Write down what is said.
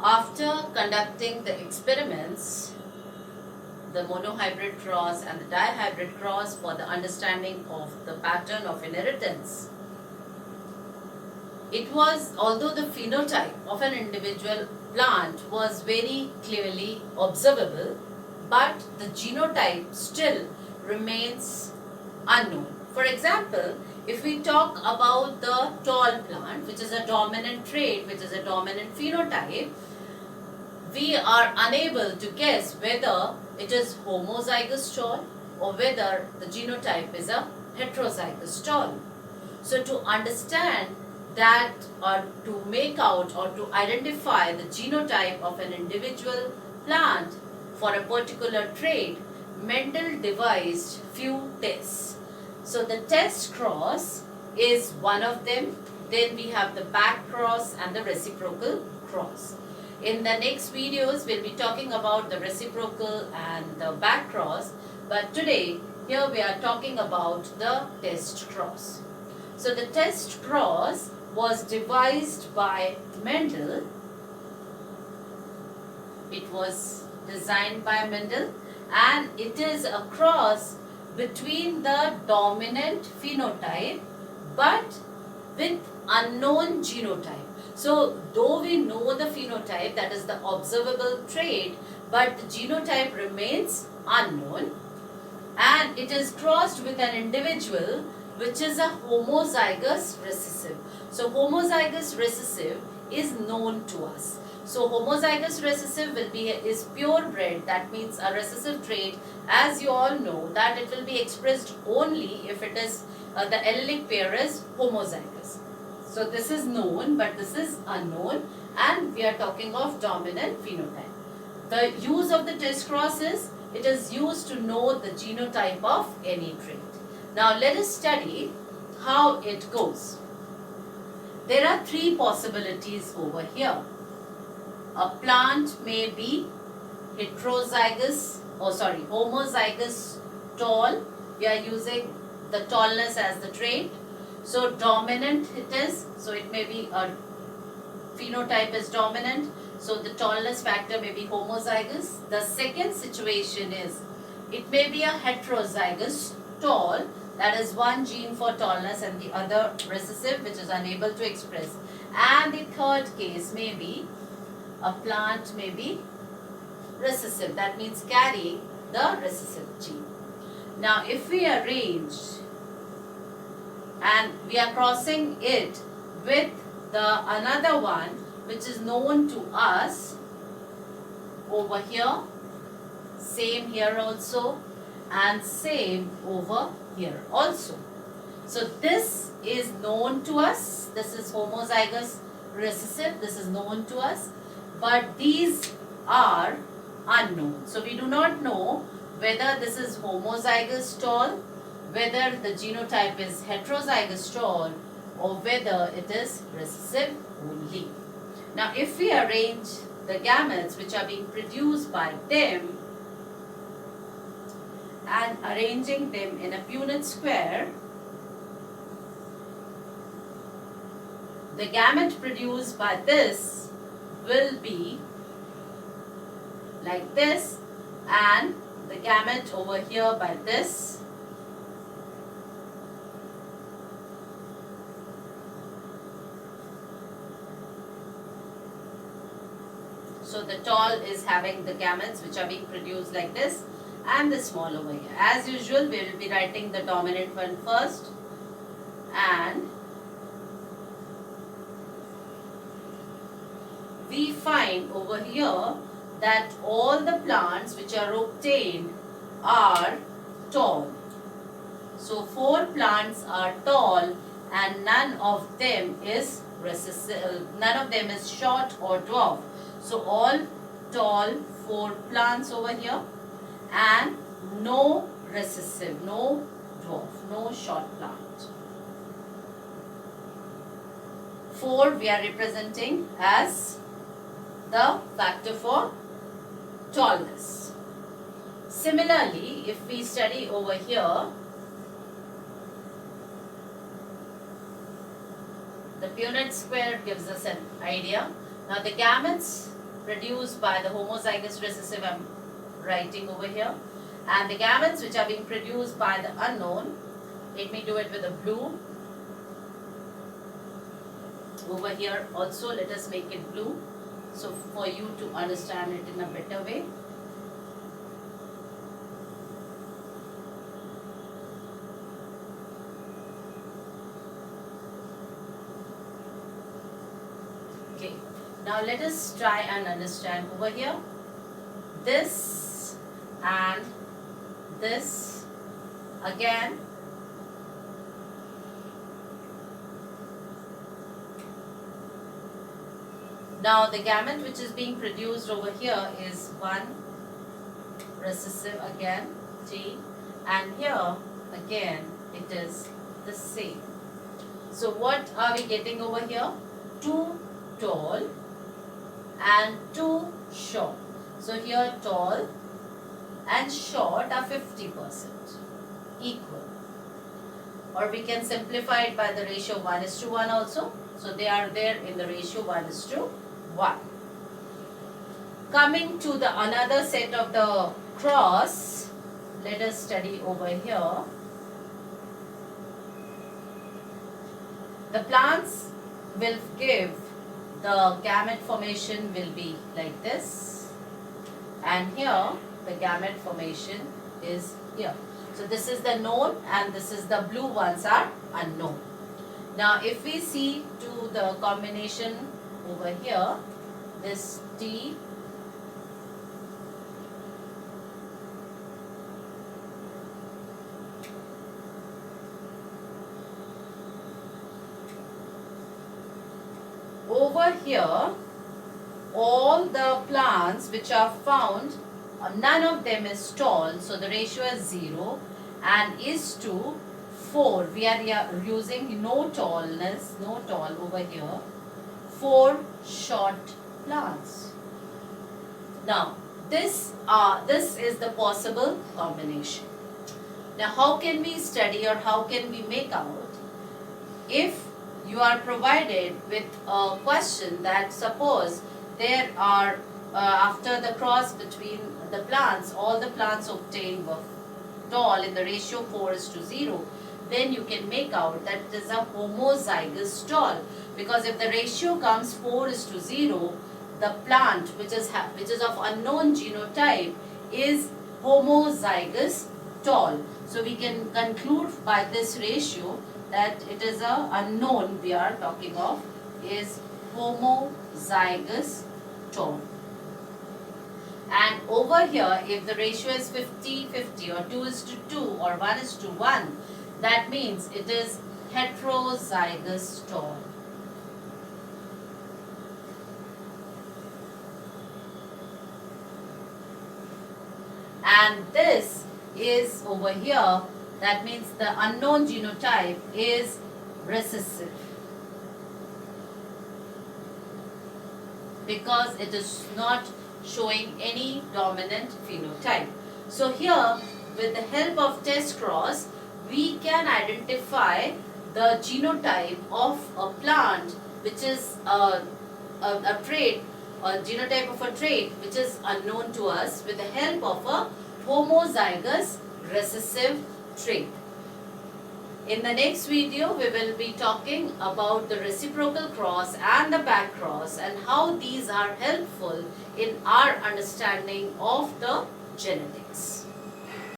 After conducting the experiments, the monohybrid cross and the dihybrid cross for the understanding of the pattern of inheritance, it was, although the phenotype of an individual plant was very clearly observable, but the genotype still remains unknown. For example, if we talk about the tall plant, which is a dominant trait, which is a dominant phenotype, we are unable to guess whether it is homozygous tall or whether the genotype is a heterozygous tall. So to understand that, or to make out or to identify the genotype of an individual plant for a particular trait, Mendel devised few tests. So the test cross is one of them. Then we have the back cross and the reciprocal cross. In the next videos, we'll be talking about the reciprocal and the back cross. But today, here we are talking about the test cross. So the test cross was devised by Mendel. It was designed by Mendel, and it is a cross between the dominant phenotype but with unknown genotype. So though we know the phenotype, that is the observable trait, but the genotype remains unknown, and it is crossed with an individual which is a homozygous recessive. So homozygous recessive is known to us. So homozygous recessive is purebred, that means a recessive trait. As you all know that it will be expressed only if it is the allelic pair is homozygous. So this is known, but this is unknown, and we are talking of dominant phenotype. The use of the test cross is, it is used to know the genotype of any trait. Now let us study how it goes. There are three possibilities over here. A plant may be homozygous tall. We are using the tallness as the trait. So dominant it is, so it may be a phenotype is dominant, so the tallness factor may be homozygous. The second situation is, it may be a heterozygous tall, that is one gene for tallness and the other recessive which is unable to express. And the third case may be, a plant may be recessive, that means carrying the recessive gene. Now if we arrange and we are crossing it with the another one which is known to us over here, same here also, and same over here also. So this is known to us, this is homozygous recessive, this is known to us, but these are unknown. So we do not know whether this is homozygous tall, whether the genotype is heterozygous tall, or whether it is recessive only. Now if we arrange the gametes which are being produced by them and arranging them in a Punnett square, the gamete produced by this will be like this, and the gamete over here by this. So the tall is having the gametes which are being produced like this, and the small over here. As usual, we will be writing the dominant one first, and we find over here that all the plants which are obtained are tall. So 4 plants are tall and none of them is recessive, none of them is short or dwarf. So all tall 4 plants over here, and no recessive, no dwarf, no short plant. 4 we are representing as the factor for tallness. Similarly, if we study over here, the Punnett square gives us an idea. Now the gametes produced by the homozygous recessive, I'm writing over here, and the gametes which are being produced by the unknown, let me do it with a blue. Over here also let us make it blue, so for you to understand it in a better way. Okay, now let us try and understand over here. This and this again. Now the gamete which is being produced over here is 1 recessive again, T, and here again it is the same. So what are we getting over here? 2 tall and 2 short. So here tall and short are 50% equal. Or we can simplify it by the ratio 1:1 also. So they are there in the ratio 1:1. Coming to the another set of the cross, let us study over here. The plants will give the gamete formation will be like this, and here the gamete formation is here. So this is the known and this is the blue ones are unknown. Now if we see to the combination over here, this T over here, all the plants which are found, none of them is tall, so the ratio is 0 and is to 4. We are using no tallness, no tall over here, 4 short plants. Now this is the possible combination. Now how can we study or how can we make out? If you are provided with a question that suppose there are after the cross between the plants, all the plants obtained were tall in the ratio 4:0, then you can make out that it is a homozygous tall, because if the ratio comes 4:0, the plant which is of unknown genotype is homozygous tall. So we can conclude by this ratio that it is a unknown we are talking of is homozygous tall. And over here, if the ratio is 50-50 or 2:2 or 1:1, that means it is heterozygous tall. And this is over here, that means the unknown genotype is recessive, because it is not showing any dominant phenotype. So here, with the help of test cross, we can identify the genotype of a plant which is a trait, a genotype of a trait which is unknown to us, with the help of a homozygous recessive trait. In the next video, we will be talking about the reciprocal cross and the back cross and how these are helpful in our understanding of the genetics.